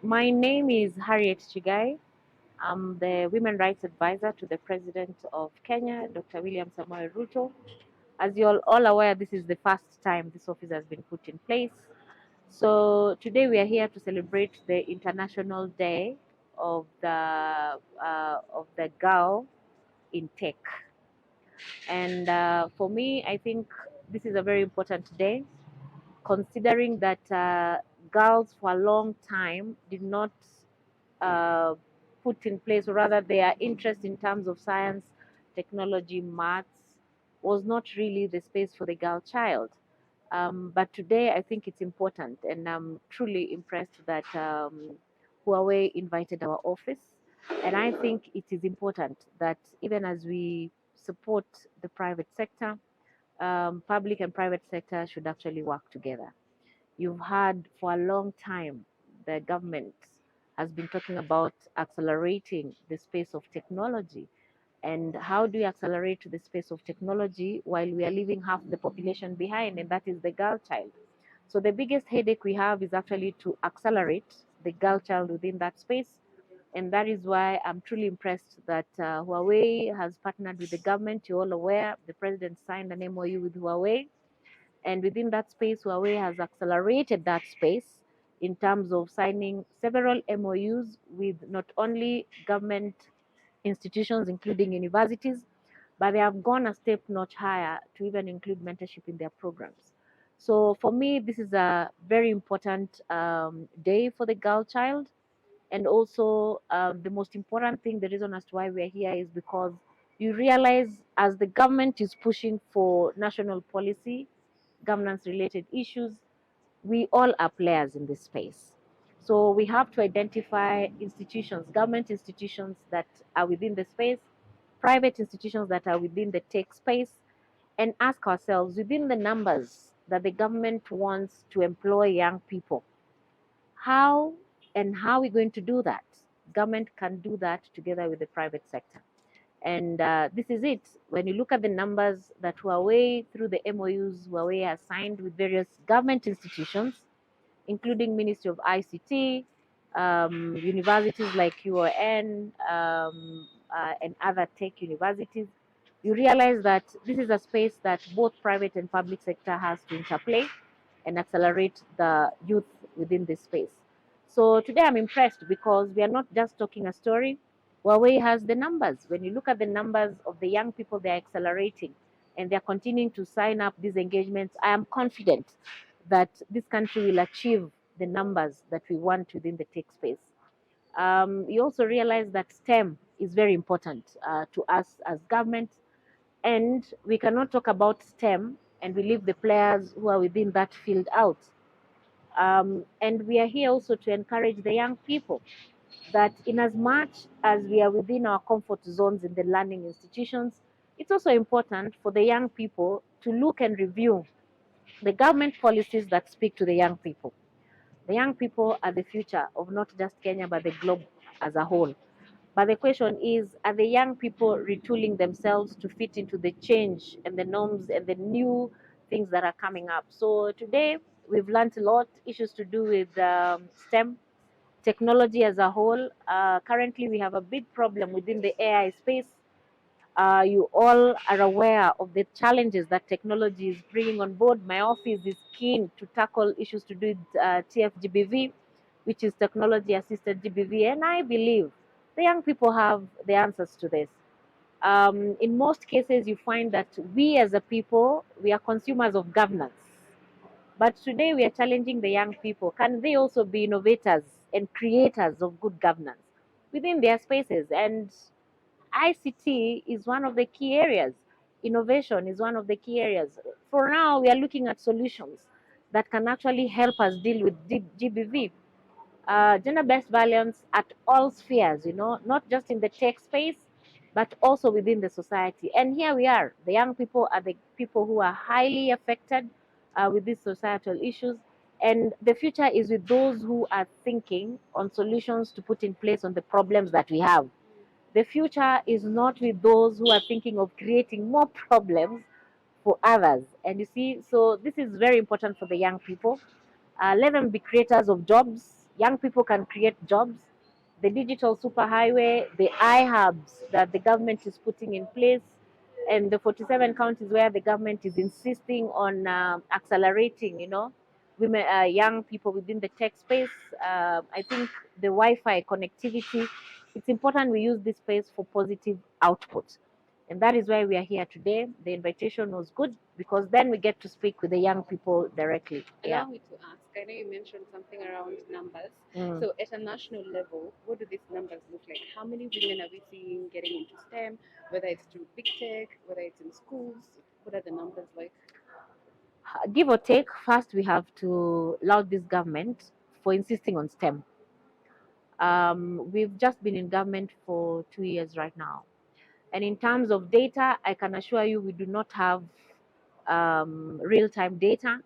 My name is Harriet Chigai. I'm the Women Rights Advisor to the President of Kenya, Dr. William Samoei Ruto. As you're all aware, this is the first time this office has been put in place. So today we are here to celebrate the International Day of the girl in tech. And for me, I think this is a very important day, considering that girls for a long time did not uh, put in place, or rather their interest in terms of science, technology, maths, was not really the space for the girl child. But today I think it's important, and I'm truly impressed that Huawei invited our office. And I think it is important that even as we support the private sector, public and private sector should actually work together. You've heard for a long time the government has been talking about accelerating the space of technology. And how do you accelerate the space of technology while we are leaving half the population behind, and that is the girl child? So the biggest headache we have is actually to accelerate the girl child within that space. And that is why I'm truly impressed that Huawei has partnered with the government. You're all aware the president signed an MOU with Huawei, and within that space, Huawei has accelerated that space in terms of signing several MOUs with not only government institutions, including universities, but they have gone a step notch higher to even include mentorship in their programs. So for me, this is a very important day for the girl child. And also, the most important thing, the reason as to why we're here is because you realize as the government is pushing for national policy, governance related issues, we all are players in this space. So we have to identify institutions, government institutions that are within the space, private institutions that are within the tech space, and ask ourselves within the numbers that the government wants to employ young people, how and how are we going to do that? Government can do that together with the private sector. And this is it. When you look at the numbers that Huawei, through the MOUs Huawei has signed with various government institutions, including Ministry of ICT, universities like UON, and other tech universities, you realize that this is a space that both private and public sector has to interplay and accelerate the youth within this space. So today I'm impressed because we are not just talking a story. Huawei has the numbers. When you look at the numbers of the young people they are accelerating and they're continuing to sign up these engagements, I am confident that this country will achieve the numbers that we want within the tech space. You also realize that STEM is very important to us as government, and we cannot talk about STEM and we leave the players who are within that field out. And we are here also to encourage the young people that in as much as we are within our comfort zones in the learning institutions, it's also important for the young people to look and review the government policies that speak to the young people. The young people are the future of not just Kenya, but the globe as a whole. But the question is, are the young people retooling themselves to fit into the change and the norms and the new things that are coming up? So today, we've learned a lot, issues to do with STEM, technology as a whole. Currently, we have a big problem within the AI space. You all are aware of the challenges that technology is bringing on board. My office is keen to tackle issues to do with TFGBV, which is technology assisted GBV, and I believe the young people have the answers to this. In most cases, you find that we as a people, we are consumers of governance. But today we are challenging the young people. Can they also be innovators and creators of good governance within their spaces? And ICT is one of the key areas. Innovation is one of the key areas. For now, we are looking at solutions that can actually help us deal with GBV, gender-based violence at all spheres, not just in the tech space, but also within the society. And here we are. The young people are the people who are highly affected with these societal issues. And the future is with those who are thinking on solutions to put in place on the problems that we have. The future is not with those who are thinking of creating more problems for others. And you see, so this is very important for the young people. Let them be creators of jobs. Young people can create jobs. The digital superhighway, the I-hubs that the government is putting in place, and the 47 counties where the government is insisting on accelerating, women, young people within the tech space. I think the Wi-Fi connectivity, it's important we use this space for positive output. And that is why we are here today. The invitation was good because then we get to speak with the young people directly. Allow me to ask, I know you mentioned something around numbers. Mm. So at a national level, what do these numbers look like? How many women are we seeing getting into STEM, whether it's through big tech, whether it's in schools? What are the numbers like? Give or take, first we have to laud this government for insisting on STEM. We've just been in government for 2 years right now. And in terms of data, I can assure you we do not have real time data.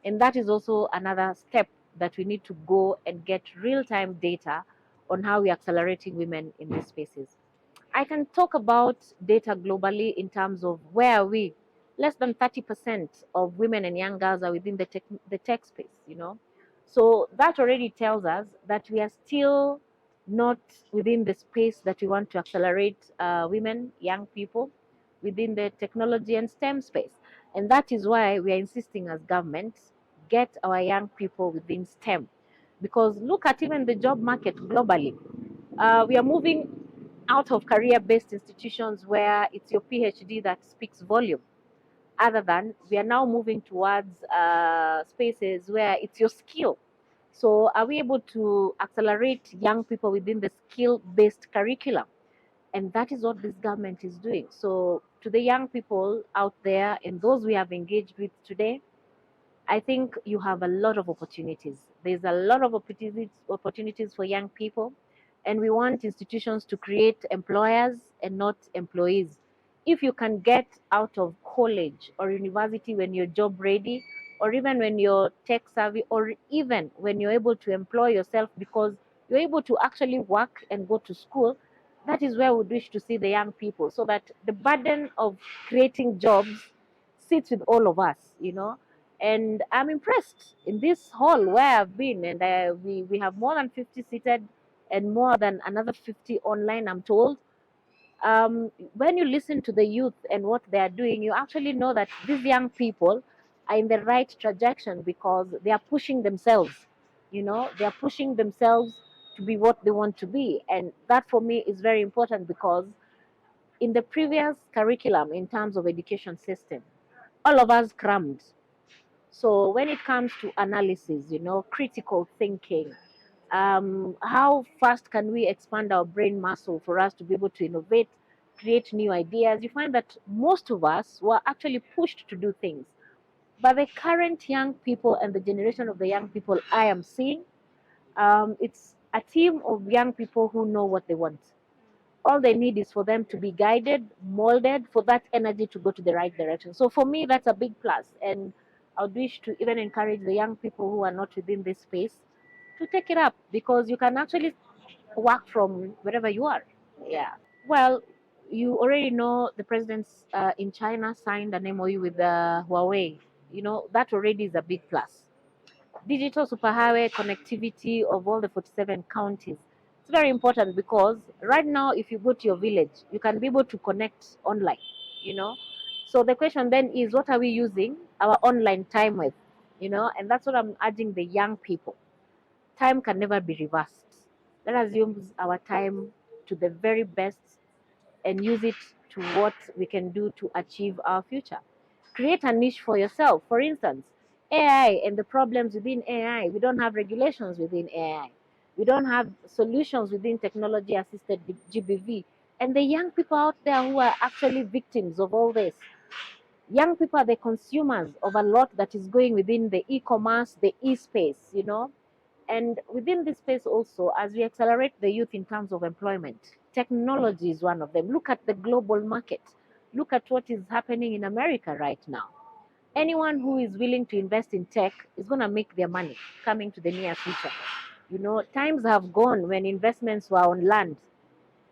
And that is also another step that we need to go and get real time data on how we're accelerating women in these spaces. I can talk about data globally in terms of where are we. Less than 30% of women and young girls are within the tech space. So that already tells us that we are still not within the space that we want to accelerate women, young people within the technology and STEM space. And that is why we are insisting as governments get our young people within STEM. Because look at even the job market globally. We are moving out of career-based institutions where it's your PhD that speaks volume. Other than we are now moving towards spaces where it's your skill. So are we able to accelerate young people within the skill-based curriculum? And that is what this government is doing. So to the young people out there and those we have engaged with today, I think you have a lot of opportunities. There's a lot of opportunities for young people, and we want institutions to create employers and not employees. If you can get out of college or university when you're job ready, or even when you're tech savvy, or even when you're able to employ yourself because you're able to actually work and go to school, that is where we wish to see the young people so that the burden of creating jobs sits with all of us. And I'm impressed in this hall where I've been, and we have more than 50 seated and more than another 50 online, I'm told. When you listen to the youth and what they are doing, you actually know that these young people are in the right trajectory because they are pushing themselves. They are pushing themselves to be what they want to be. And that for me is very important because in the previous curriculum, in terms of education system, all of us crammed. So when it comes to analysis, critical thinking, how fast can we expand our brain muscle for us to be able to innovate, create new ideas? You find that most of us were actually pushed to do things. But the current young people and the generation of the young people I am seeing, it's a team of young people who know what they want. All they need is for them to be guided, molded, for that energy to go to the right direction. So for me, that's a big plus. And I would wish to even encourage the young people who are not within this space to take it up because you can actually work from wherever you are. Yeah. Well, you already know the presidents in China signed an MOU with Huawei. That already is a big plus. Digital superhighway connectivity of all the 47 counties. It's very important because right now, if you go to your village, you can be able to connect online, you know. So the question then is, what are we using our online time with, And that's what I'm urging the young people. Time can never be reversed. Let us use our time to the very best and use it to what we can do to achieve our future. Create a niche for yourself. For instance, AI and the problems within AI. We don't have regulations within AI. We don't have solutions within technology assisted GBV. And the young people out there who are actually victims of all this. Young people are the consumers of a lot that is going within the e-commerce, the e-space. And within this space also, as we accelerate the youth in terms of employment, technology is one of them. Look at the global market. Look at what is happening in America right now. Anyone who is willing to invest in tech is going to make their money coming to the near future. Times have gone when investments were on land.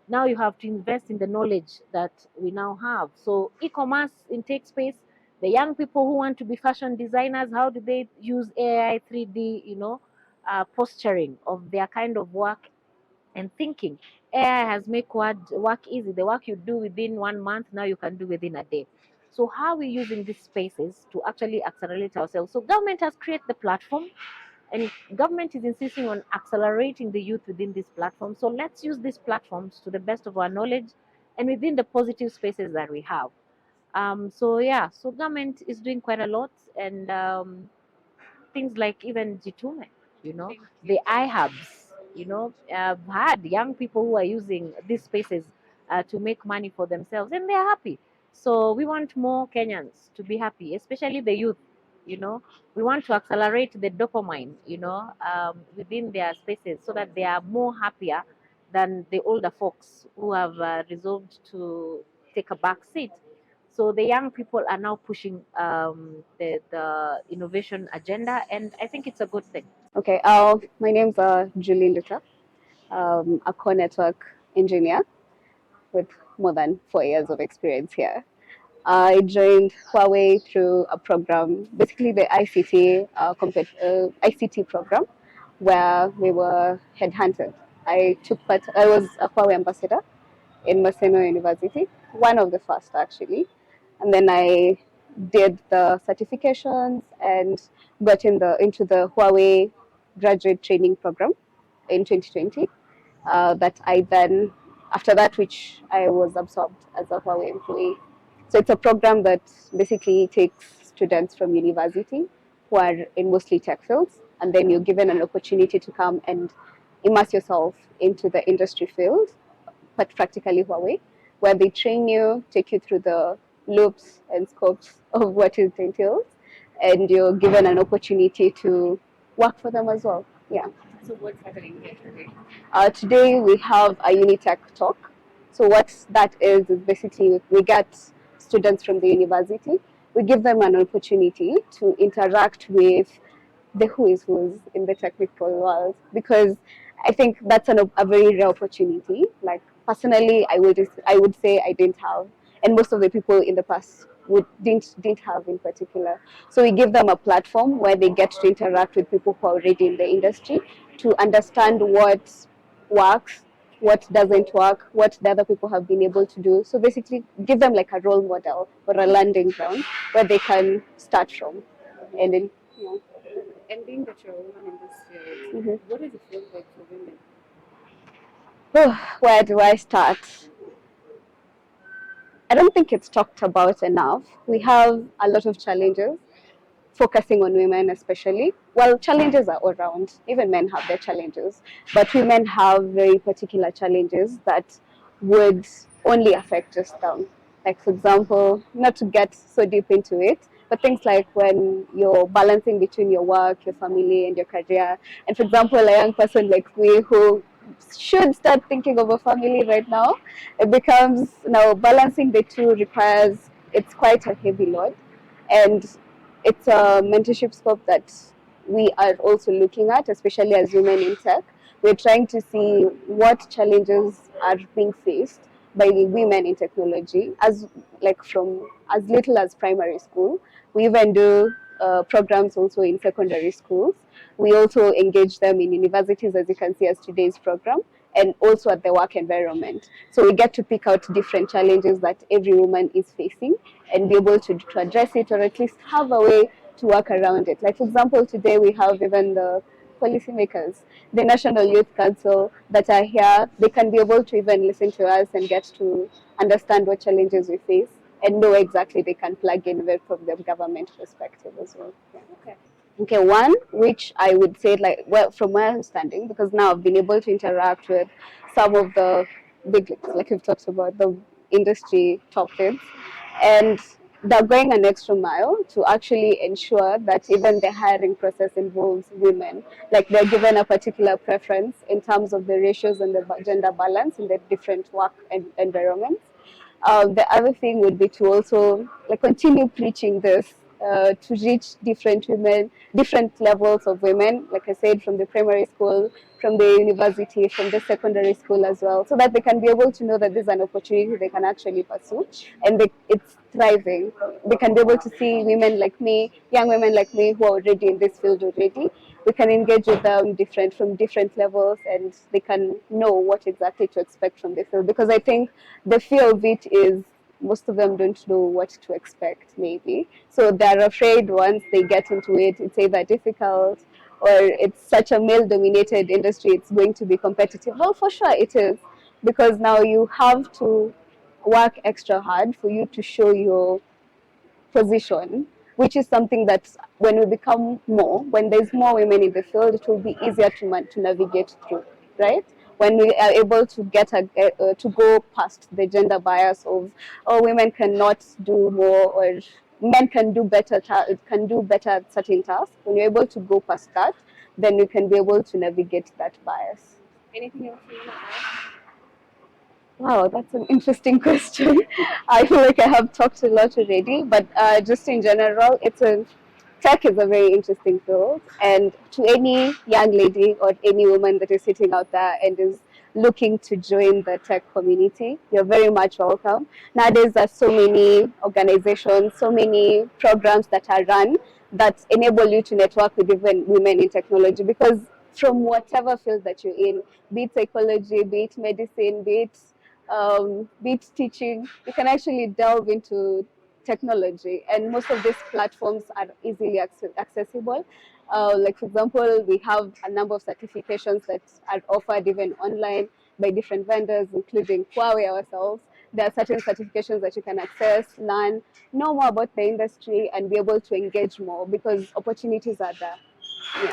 Now you have to invest in the knowledge that we now have. So e-commerce in tech space, the young people who want to be fashion designers, how do they use AI, 3D, posturing of their kind of work and thinking. AI has made work easy. The work you do within 1 month, now you can do within a day. So how are we using these spaces to actually accelerate ourselves? So government has created the platform, and government is insisting on accelerating the youth within these platforms. So let's use these platforms to the best of our knowledge and within the positive spaces that we have. So yeah, so government is doing quite a lot, and things like even Jitume, Thank the you. iHubs, I've had young people who are using these spaces to make money for themselves, and they're happy. So we want more Kenyans to be happy, especially the youth. You know, we want to accelerate the dopamine, within their spaces so that they are more happier than the older folks who have resolved to take a back seat. So the young people are now pushing the innovation agenda, and I think it's a good thing. Okay, my name's Julie Luther, a core network engineer with more than 4 years of experience here. I joined Huawei through a program, basically the ICT program, where we were headhunted. I was a Huawei ambassador in Maseno University, one of the first actually. And then I did the certifications and got into the Huawei graduate training program in 2020. That I then, after that, which I was absorbed as a Huawei employee. So it's a program that basically takes students from university who are in mostly tech fields, and then you're given an opportunity to come and immerse yourself into the industry field, but practically Huawei, where they train you, take you through the loops and scopes of what it entails, and you're given an opportunity to work for them as well. Yeah. So what's happening here today? Today we have a Unitech talk. So what that is basically we get students from the university. We give them an opportunity to interact with the who is who's in the technical world, because I think that's a very rare opportunity. Like personally, I would say I didn't have, and most of the people in the past didn't have in particular. So we give them a platform where they get to interact with people who are already in the industry to understand what works, what doesn't work, what the other people have been able to do. So basically, give them like a role model or a landing ground where they can start from, and then. Yeah. And being that you're a woman in this field, Mm-hmm. what does it feel like for women? Where do I start? I don't think it's talked about enough. We have a lot of challenges, focusing on women especially. Well, challenges are all around. Even men have their challenges, but women have very particular challenges that would only affect just them. Like, for example, not to get so deep into it, but things like when you're balancing between your work, your family, and your career. And for example, a young person like me who should start thinking of a family right now, it becomes now balancing the two requires, it's quite a heavy load. And it's a mentorship scope that we are also looking at, especially as women in tech. We're trying to see what challenges are being faced by the women in technology, as like from as little as primary school. We even do programs also in secondary schools. We also engage them in universities, as you can see as today's program, and also at the work environment. So we get to pick out different challenges that every woman is facing and be able to address it, or at least have a way to work around it. Like, for example, today we have even the policymakers, the National Youth Council that are here. They can be able to even listen to us and get to understand what challenges we face and know exactly they can plug in with from the government perspective as well. Yeah. Okay. Okay, one which I would say, like, well, from my understanding, because now I've been able to interact with some of the big, like we've talked about, the industry top tips, and they're going an extra mile to actually ensure that even the hiring process involves women. Like, they're given a particular preference in terms of the ratios and the gender balance in the different work environments. The other thing would be to also like continue preaching this to reach different women, different levels of women, like I said, from the primary school, from the university, from the secondary school as well, so that they can be able to know that there's an opportunity they can actually pursue, and it's thriving. They can be able to see women like me, young women like me who are already in this field already, we can engage with them from different levels, and they can know what exactly to expect from the field. Because I think the fear of it is most of them don't know what to expect, maybe. So they're afraid once they get into it, it's either difficult or it's such a male dominated industry, it's going to be competitive. Well, for sure it is, because now you have to work extra hard for you to show your position, which is something that when we become more, when there's more women in the field, it will be easier to navigate through, right? When we are able to to go past the gender bias of, oh, women cannot do more, or men can do better at certain tasks. When you're able to go past that, then you can be able to navigate that bias. Anything else you want to add? Wow, that's an interesting question. I feel like I have talked a lot already, but just in general, tech is a very interesting field. And to any young lady or any woman that is sitting out there and is looking to join the tech community, you're very much welcome. Nowadays, there's so many organizations, so many programs that are run that enable you to network with even women in technology, because from whatever field that you're in, be it psychology, be it medicine, be it teaching, you can actually delve into technology, and most of these platforms are easily accessible. Like, for example, we have a number of certifications that are offered even online by different vendors, including Huawei ourselves. There are certain certifications that you can access, learn, know more about the industry, and be able to engage more, because opportunities are there. Yeah.